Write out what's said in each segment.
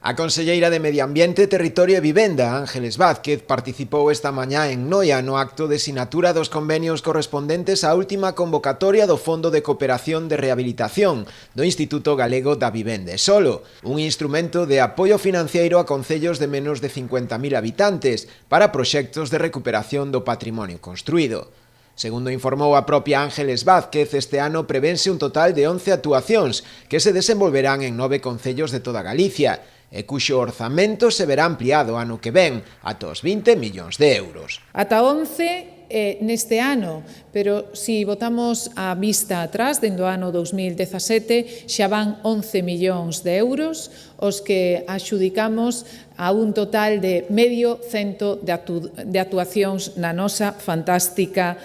A conselleira de Medio Ambiente, Territorio e Vivenda, Ángeles Vázquez, participou esta mañá en Noia no acto de sinatura dos convenios correspondentes á última convocatoria do Fondo de Cooperación de Rehabilitación do Instituto Galego da Vivenda e Solo, un instrumento de apoio financeiro a concellos de menos de 50.000 habitantes para proxectos de recuperación do patrimonio construído. Segundo informou a propia Ángeles Vázquez, este ano prevense un total de 11 actuacións que se desenvolverán en 9 concellos de toda Galicia e cuxo orzamento se verá ampliado ano que ven ata os 20 millóns de euros. Ata 11 neste ano, pero se botamos a vista atrás, dentro do ano 2017, xa van 11 millóns de euros os que axudicamos a un total de medio cento de actuacións na nosa fantástica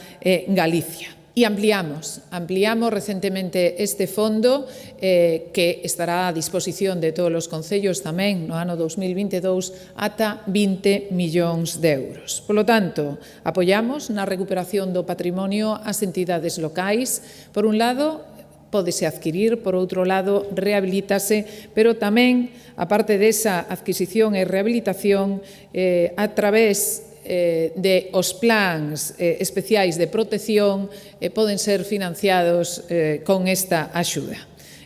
Galicia. E ampliamos recentemente este fondo que estará a disposición de todos os concellos tamén no ano 2022 ata 20 millóns de euros. Por lo tanto, apoiamos na recuperación do patrimonio as entidades locais. Por un lado, pódese adquirir, por outro lado, rehabilítase, pero tamén, aparte desa adquisición e rehabilitación, a través de os plans especiais de protección poden ser financiados con esta axuda.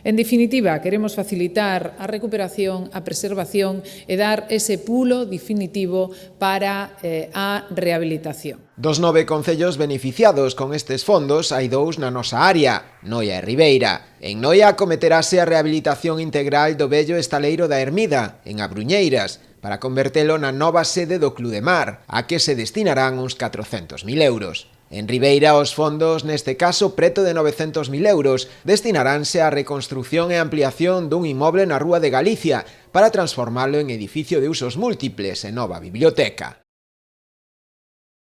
En definitiva, queremos facilitar a recuperación, a preservación e dar ese pulo definitivo para a rehabilitación. Dos 9 concellos beneficiados con estes fondos, hai 2 na nosa área, Noia e Ribeira. En Noia acometerase a rehabilitación integral do vello estaleiro da Ermida, en Abruñeiras, para convertelo na nova sede do Club de Mar, a que se destinarán uns 400.000 euros. En Ribeira, os fondos, neste caso preto de 900.000 euros, destinaránse á reconstrución e ampliación dun inmoble na Rúa de Galicia para transformalo en edificio de usos múltiples e nova biblioteca.